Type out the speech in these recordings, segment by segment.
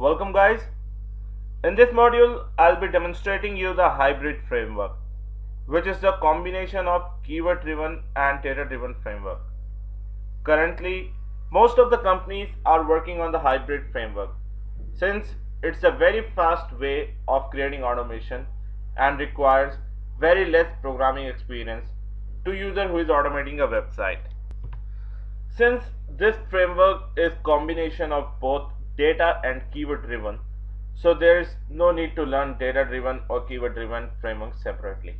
Welcome guys. In this module, I'll be demonstrating you the hybrid framework, which is the combination of keyword driven and data driven framework. Currently, most of the companies are working on the hybrid framework since it's a very fast way of creating automation and requires very less programming experience to user who is automating a website. Since this framework is combination of both data and keyword driven, so there is no need to learn data driven or keyword driven framework separately,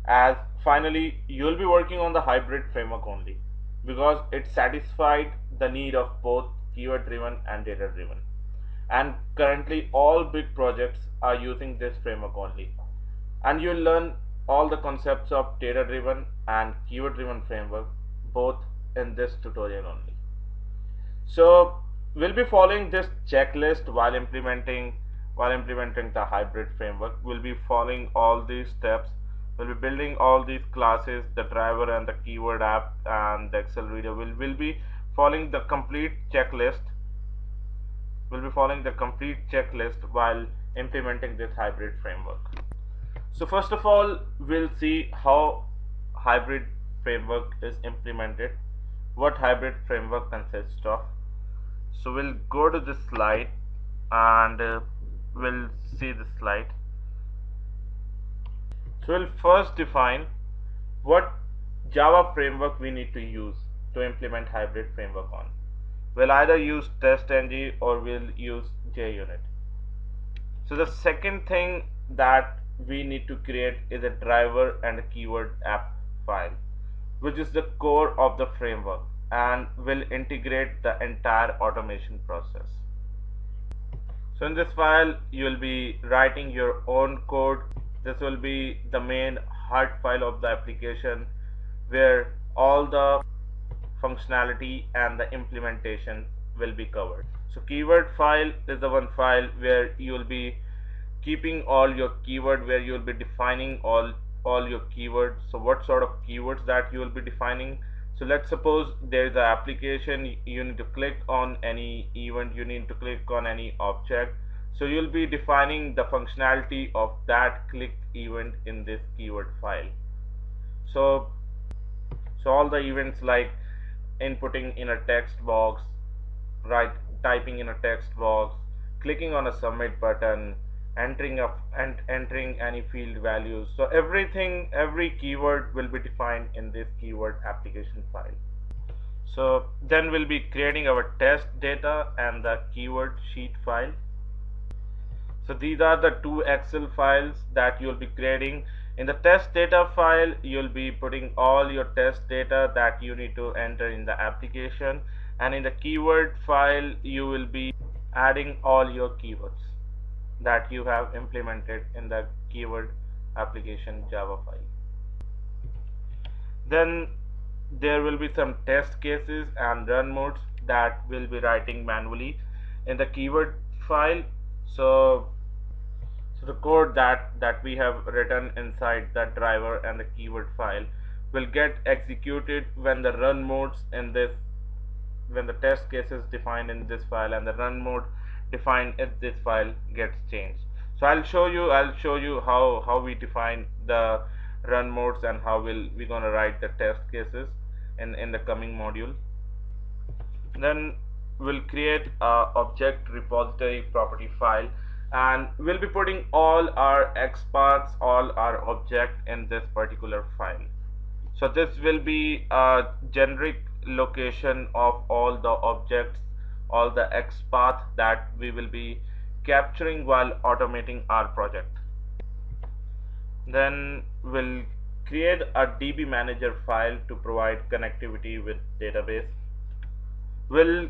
as finally you will be working on the hybrid framework only because it satisfied the need of both keyword driven and data driven. And currently all big projects are using this framework only, and you'll learn all the concepts of data driven and keyword driven framework both in this tutorial only. So we'll be following this checklist while implementing the hybrid framework. We'll be following all these steps. We'll be building all these classes, the driver and the keyword app and the Excel reader. We'll be following the complete checklist. We'll be following the complete checklist while implementing this hybrid framework. So first of all, we'll see how hybrid framework is implemented, what hybrid framework consists of. So we'll go to this slide and we'll see this slide. So we'll first define what Java framework we need to use to implement hybrid framework on. We'll either use TestNg or we'll use JUnit. So the second thing that we need to create is a driver and a keyword app file, which is the core of the framework and will integrate the entire automation process. So in this file you will be writing your own code. This will be the main heart file of the application where all the functionality and the implementation will be covered. So keyword file is the one file where you will be keeping all your keyword, where you will be defining all your keywords. So what sort of keywords that you will be defining. So let's suppose there is an application, you need to click on any event, you need to click on any object. So you'll be defining the functionality of that click event in this keyword file. So all the events like inputting in a text box, typing in a text box, clicking on a submit button, entering any field values. So every keyword will be defined in this keyword application file. So then we'll be creating our test data and the keyword sheet file. So these are the two Excel files that you'll be creating. In the test data file, you'll be putting all your test data that you need to enter in the application, and in the keyword file you will be adding all your keywords that you have implemented in the keyword application Java file. Then there will be some test cases and run modes that will be writing manually in the keyword file. So the code that we have written inside that driver and the keyword file will get executed when the run modes in this, when the test cases defined in this file and the run mode defined in this file gets changed. So I'll show you how we define the run modes and how we're gonna write the test cases in the coming module. Then we'll create a object repository property file, and we'll be putting all our XPATHS, all our object in this particular file. So this will be a generic location of all the objects, all the XPath that we will be capturing while automating our project. Then we'll create a DB manager file to provide connectivity with database. We'll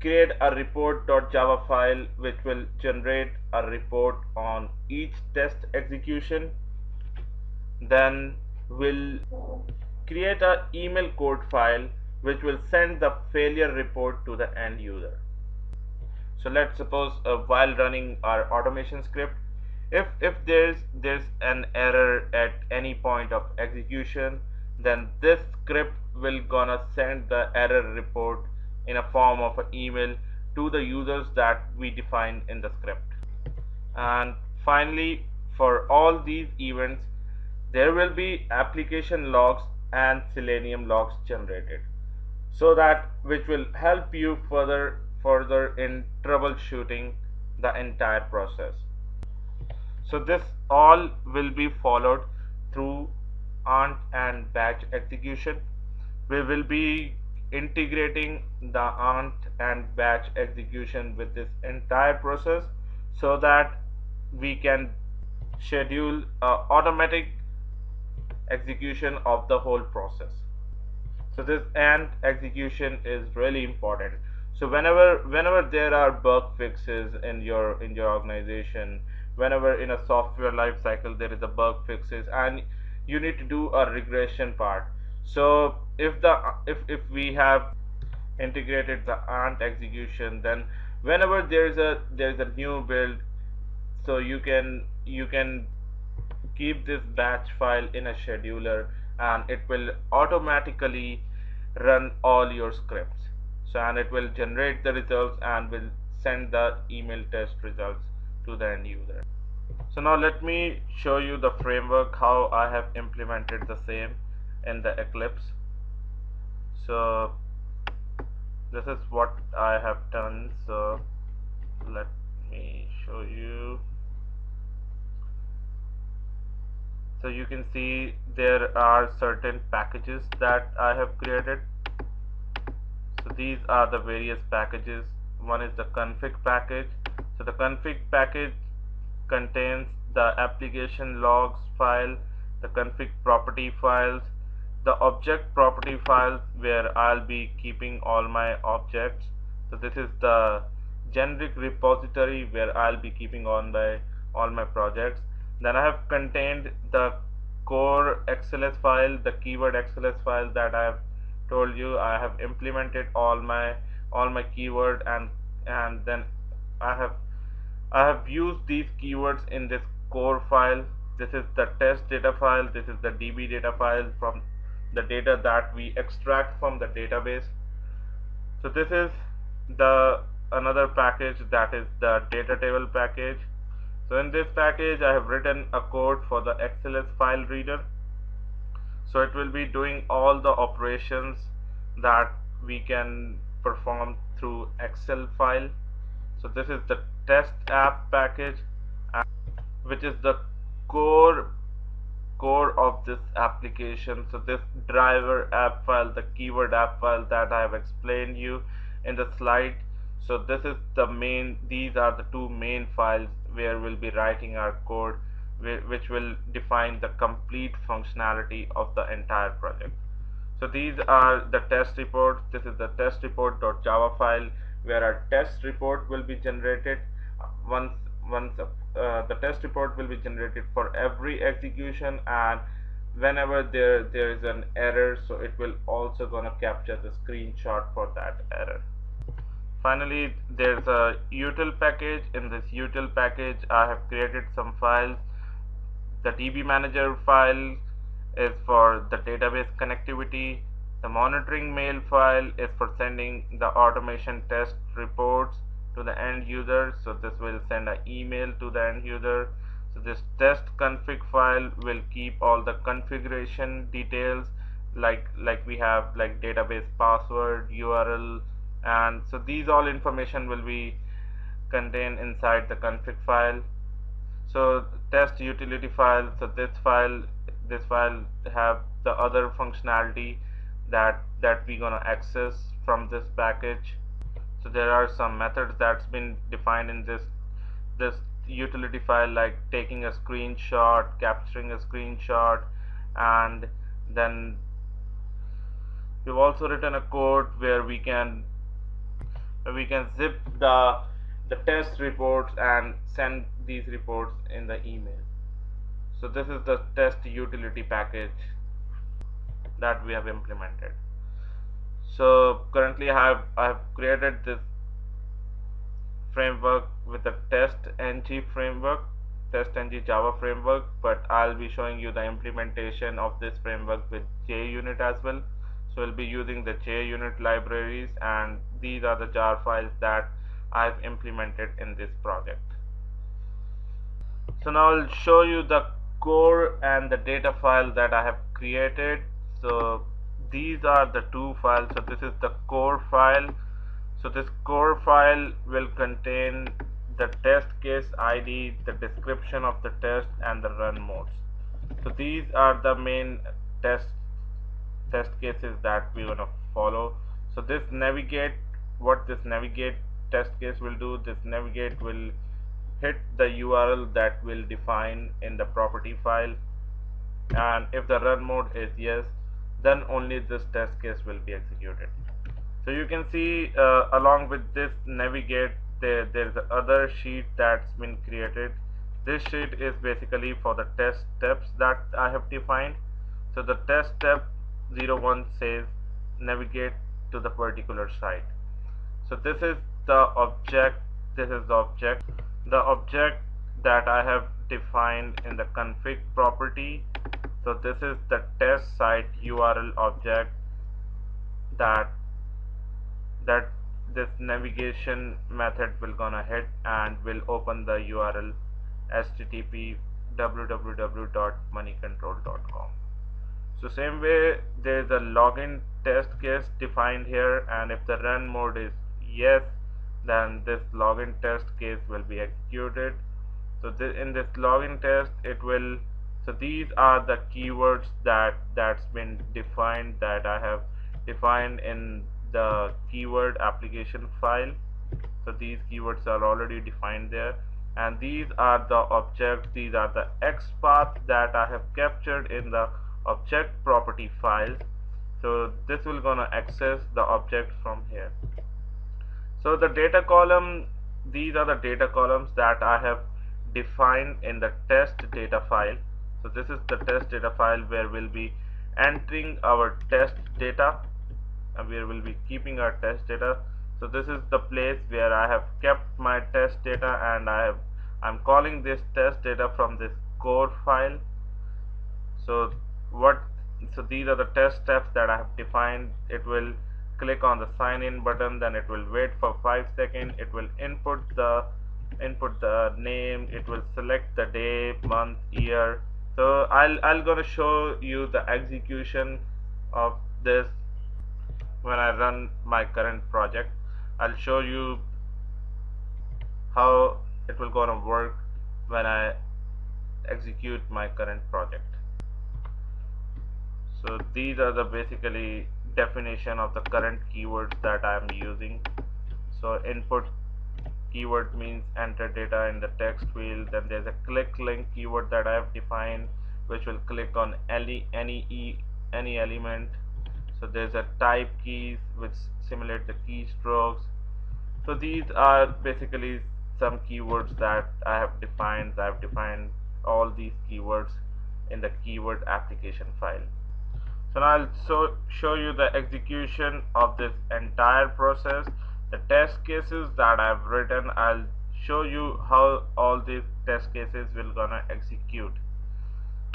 create a report.java file which will generate a report on each test execution. Then we'll create an email code file which will send the failure report to the end user. So let's suppose while running our automation script, if there's an error at any point of execution, then this script will gonna send the error report in a form of an email to the users that we define in the script. And finally, for all these events, there will be application logs and Selenium logs generated, so that which will help you further in troubleshooting the entire process. So this all will be followed through aunt and batch execution. We will be integrating the aunt and batch execution with this entire process, so that we can schedule automatic execution of the whole process. So this and execution is really important. So whenever there are bug fixes in your organization, whenever in a software life cycle there is a bug fixes and you need to do a regression part. So if we have integrated the ant execution, then whenever there is a new build, so you can keep this batch file in a scheduler, and it will automatically run all your scripts. So and it will generate the results and will send the email test results to the end user. So now let me show you the framework, how I have implemented the same in the Eclipse. So this is what I have done. So let me show you. So you can see there are certain packages that I have created. So these are the various packages. One is the config package. So the config package contains the application logs file, the config property files, the object property files where I'll be keeping all my objects. So this is the generic repository where I'll be keeping all my projects. Then I have contained the core XLS file, the keyword XLS file that I have told you. I have implemented all my keyword, and then I have used these keywords in this core file. This is the test data file. This is the DB data file from the data that we extract from the database. So this is the another package, that is the data table package. So in this package I have written a code for the XLS file reader. So it will be doing all the operations that we can perform through Excel file. So this is the test app package, which is the core of this application. So this driver app file, the keyword app file that I have explained you in the slide. So this is the main, these are the two main files where we'll be writing our code, which will define the complete functionality of the entire project. So these are the test reports. This is the test report.java file where our test report will be generated. Once the test report will be generated for every execution, and whenever there is an error, so it will also gonna capture the screenshot for that error. Finally, there's a util package. In this util package I have created some files. The DB manager file is for the database connectivity. The monitoring mail file is for sending the automation test reports to the end user. So this will send an email to the end user. So this test config file will keep all the configuration details, like we have like database password, URL, and so these all information will be contained inside the config file. So test utility file, so this file have the other functionality that we gonna access from this package. So there are some methods that's been defined in this utility file, like taking a screenshot, capturing a screenshot, and then we've also written a code where we can zip the test reports and send these reports in the email. So this is the test utility package that we have implemented. So currently I have created this framework with the TestNg framework, TestNg Java framework, but I'll be showing you the implementation of this framework with JUnit as well. So we'll be using the JUnit libraries, and these are the jar files that I've implemented in this project. So now I'll show you the core and the data file that I have created. So these are the two files. So this is the core file. So this core file will contain the test case ID, the description of the test, and the run modes. So these are the main test cases that we're gonna follow. So this navigate, what this navigate test case will do, this navigate will hit the URL that will define in the property file, and if the run mode is yes, then only this test case will be executed. So you can see along with this navigate, there's other sheet that's been created. This sheet is basically for the test steps that I have defined. So the test step 01 says navigate to the particular site. So this is the object, this is the object that I have defined in the config property. So this is the test site URL object that this navigation method will gonna hit and will open the URL http www.moneycontrol.com. So same way, there is a login test case defined here, and if the run mode is yes, then this login test case will be executed. So in this login test, it will, so these are the keywords that's been defined, that I have defined in the keyword application file. So these keywords are already defined there, and these are the objects, these are the XPaths that I have captured in the object property files. So this will gonna access the object from here. So the data column, these are the data columns that I have defined in the test data file. So this is the test data file where we'll be entering our test data, and we will be keeping our test data. So this is the place where I have kept my test data, and I'm calling this test data from this core file. So these are the test steps that I have defined. It will click on the sign in button, then it will wait for 5 seconds, it will input the name, it will select the day, month, year. So I'll gonna show you the execution of this when I run my current project. I'll show you how it will gonna work when I execute my current project. So these are the basically definition of the current keywords that I am using. So input keyword means enter data in the text field. Then there's a click link keyword that I have defined, which will click on any element. So there's a type keys which simulate the keystrokes. So these are basically some keywords that I have defined. I have defined all these keywords in the keyword application file. So now I'll show you the execution of this entire process. The test cases that I've written, I'll show you how all these test cases will gonna execute.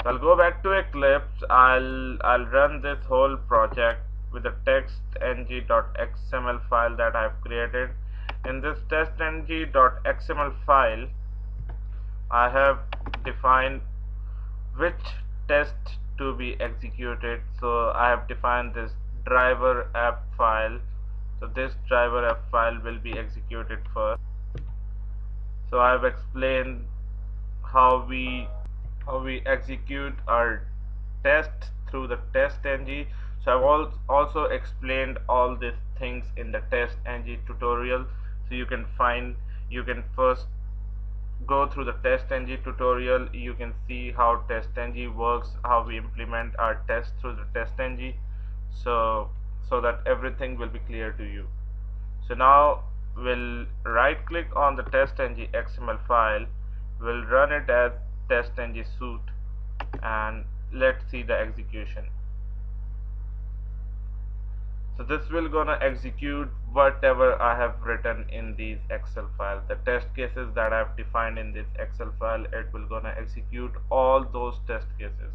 So I'll go back to Eclipse. I'll run this whole project with the TestNg.xml file that I've created. In this TestNg.xml file, I have defined which test to be executed. So I have defined this driver app file. So this driver app file will be executed first. So I have explained how we execute our test through the TestNg. So I've also explained all these things in the TestNg tutorial. So you can first go through the TestNg tutorial. You can see how TestNg works, how we implement our test through the TestNg, so that everything will be clear to you. So now we'll right click on the TestNg XML file, we'll run it as TestNg suite, and let's see the execution. So this will gonna execute whatever I have written in these Excel files. The test cases that I have defined in this Excel file, it will gonna execute all those test cases.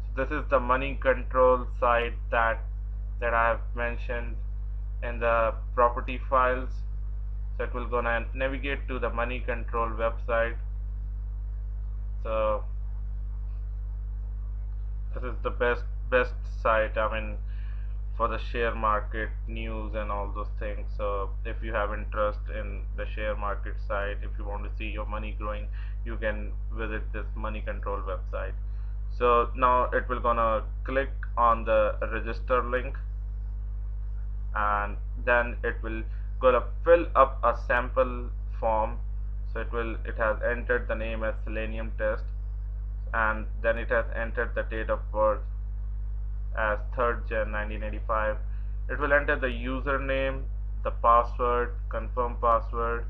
So this is the money control site that I have mentioned in the property files. So it will gonna navigate to the money control website. So this is the best site, I mean, for the share market news and all those things. So if you have interest in the share market site, if you want to see your money growing, you can visit this money control website. So now it will gonna click on the register link, and then it will gonna fill up a sample form. So it has entered the name as Selenium test, and then it has entered the date of birth as 3rd Jan 1985. It will enter the username, the password, confirm password,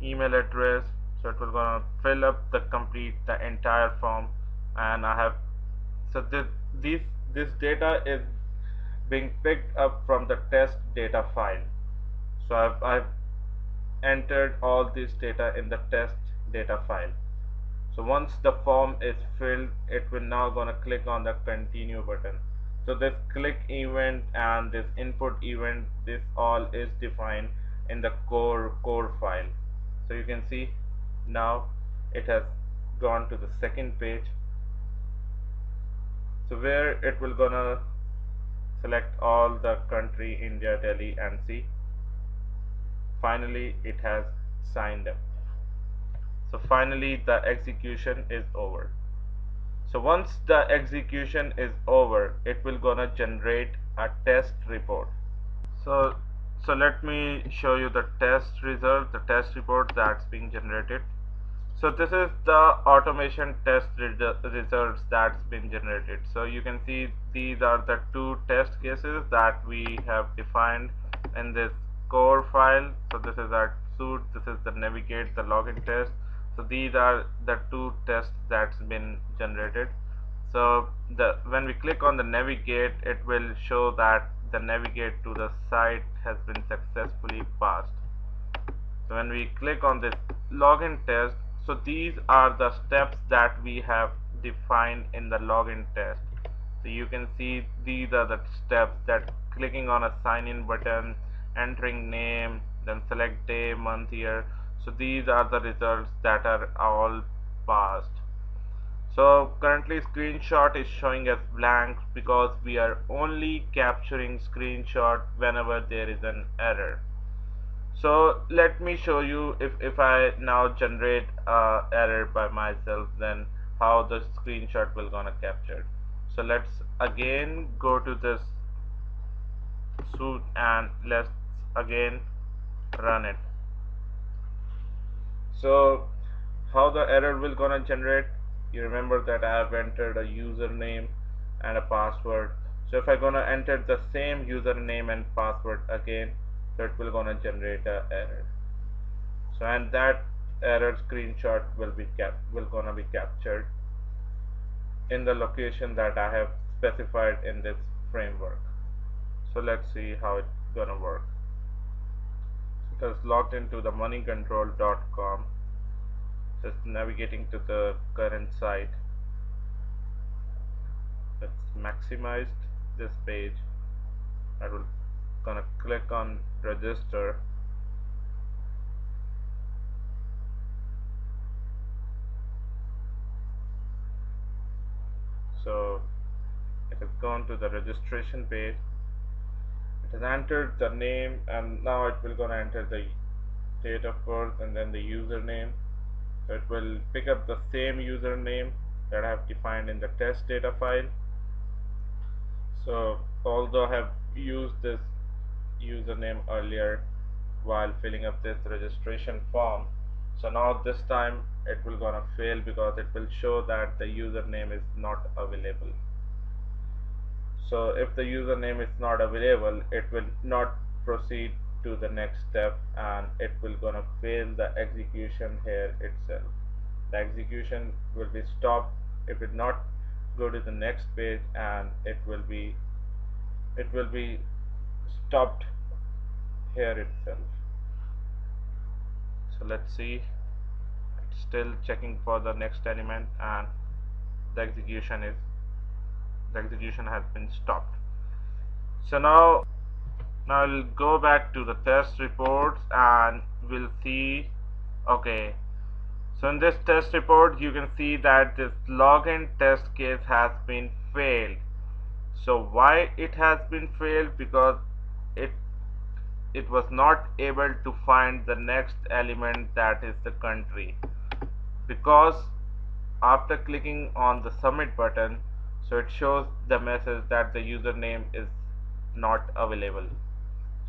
email address. So it will gonna fill up the entire form, and I have so this data is being picked up from the test data file. So I've entered all this data in the test data file. So once the form is filled, it will now gonna click on the continue button. So this click event and this input event, this all is defined in the core file. So you can see now it has gone to the second page. So where it will gonna select all the country India, Delhi, and see finally it has signed up. So finally the execution is over. So once the execution is over, it will gonna generate a test report. So let me show you the test result, the test report that's being generated. So this is the automation test results that's been generated. So you can see these are the two test cases that we have defined in this core file. So this is our suite, this is the navigate, the login test. So these are the two tests that's been generated. So when we click on the navigate, it will show that the navigate to the site has been successfully passed. So when we click on this login test, so these are the steps that we have defined in the login test. So you can see these are the steps, that clicking on a sign in button, entering name, then select day, month, year. So these are the results that are all passed. So currently screenshot is showing as blank because we are only capturing screenshot whenever there is an error. So let me show you, if I now generate a error by myself, then how the screenshot will gonna capture. So let's again go to this suite and let's again run it. So how the error will gonna generate, you remember that I have entered a username and a password. So if I gonna enter the same username and password again, so it will gonna generate a error. So and that error screenshot will gonna be captured in the location that I have specified in this framework. So let's see how it's gonna work. It has logged into the moneycontrol.com. Just navigating to the current site. Let's maximize this page. I will gonna click on register. So it has gone to the registration page. It has entered the name, and now it will gonna enter the date of birth and then the username. So it will pick up the same username that I have defined in the test data file. So although I have used this username earlier while filling up this registration form, so now this time it will gonna fail because it will show that the username is not available. So if the username is not available, it will not proceed to the next step, and it will gonna fail the execution here itself. The execution will be stopped. It will not go to the next page, and it will be stopped here itself. So let's see, it's still checking for the next element, and the execution has been stopped. So now Now we'll go back to the test reports and we'll see. Okay, so in this test report you can see that this login test case has been failed. So why it has been failed? Because it it was not able to find the next element, that is the country, because after clicking on the submit button, so it shows the message that the username is not available.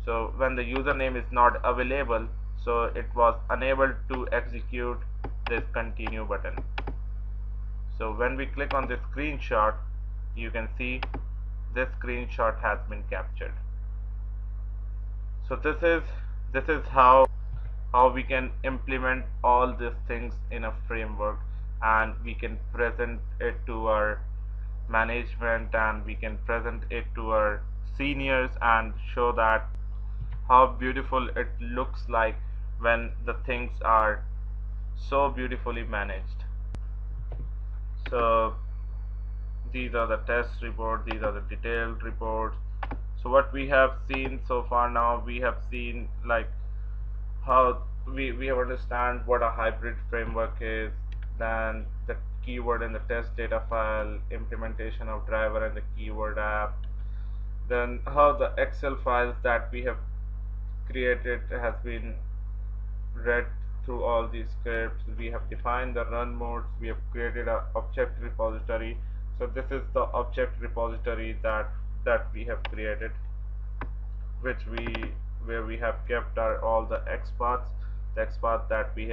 So when the username is not available, so it was unable to execute this continue button. So when we click on this screenshot, you can see this screenshot has been captured. So this is how we can implement all these things in a framework, and we can present it to our management, and we can present it to our seniors and show that how beautiful it looks like when the things are so beautifully managed. So these are the test reports, these are the detailed reports. So what we have seen so far, now we have seen like how we have understand what a hybrid framework is, then the keyword in the test data file, implementation of driver and the keyword app, then how the Excel files that we have created has been read through all these scripts. We have defined the run modes, we have created a object repository. So this is the object repository that we have created, which where we have kept our all the XPATHs, the XPath that we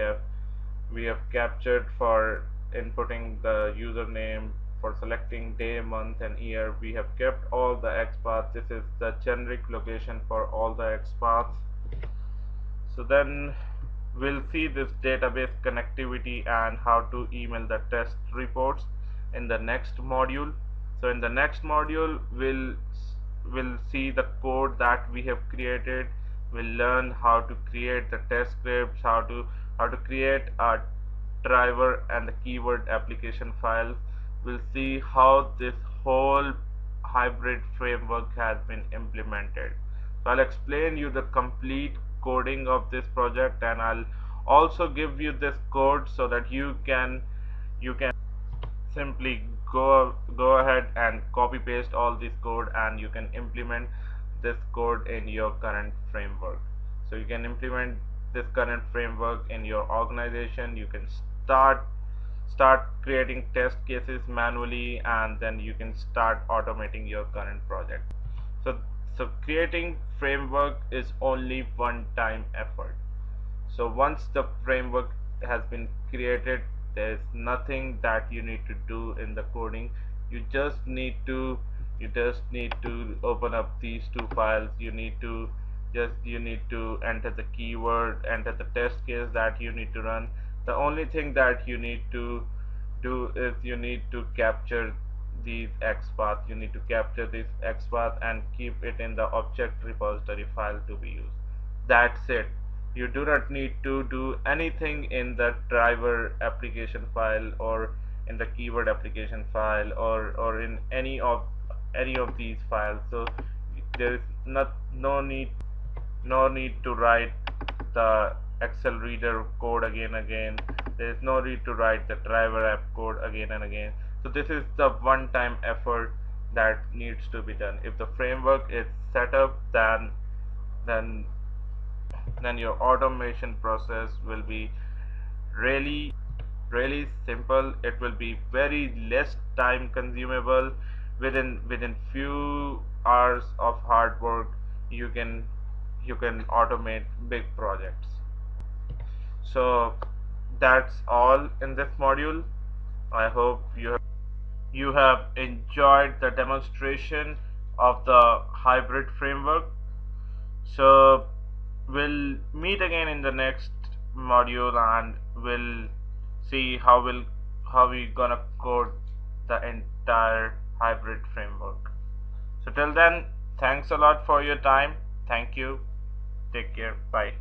have captured for inputting the username, for selecting day, month and year. We have kept all the XPaths. This is the generic location for all the XPaths. So then we'll see this database connectivity and how to email the test reports in the next module. So in the next module we'll see the code that we have created. We'll learn how to create the test scripts, how to create a driver and the keyword application files. We'll see how this whole hybrid framework has been implemented. So I'll explain you the complete coding of this project, and I'll also give you this code so that you can simply go ahead and copy paste all this code, and you can implement this code in your current framework. So you can implement this current framework in your organization. You can start creating test cases manually, and then you can start automating your current project. So creating framework is only one time effort. So once the framework has been created, there is nothing that you need to do in the coding. You just need to open up these two files. You need to enter the keyword, enter the test case that you need to run. The only thing that you need to do is you need to capture these XPath. You need to capture this XPath and keep it in the object repository file to be used. That's it. You do not need to do anything in the driver application file, or in the keyword application file, or in any of these files. So there is no need to write the Excel reader code again. There is no need to write the driver app code again and again. So this is the one time effort that needs to be done. If the framework is set up, then then your automation process will be really simple. It will be very less time consumable. Within few hours of hard work, you can automate big projects. So that's all in this module. I hope you have enjoyed the demonstration of the hybrid framework. So we'll meet again in the next module, and we'll see how we gonna code the entire hybrid framework. So till then, thanks a lot for your time. Thank you. Take care. Bye.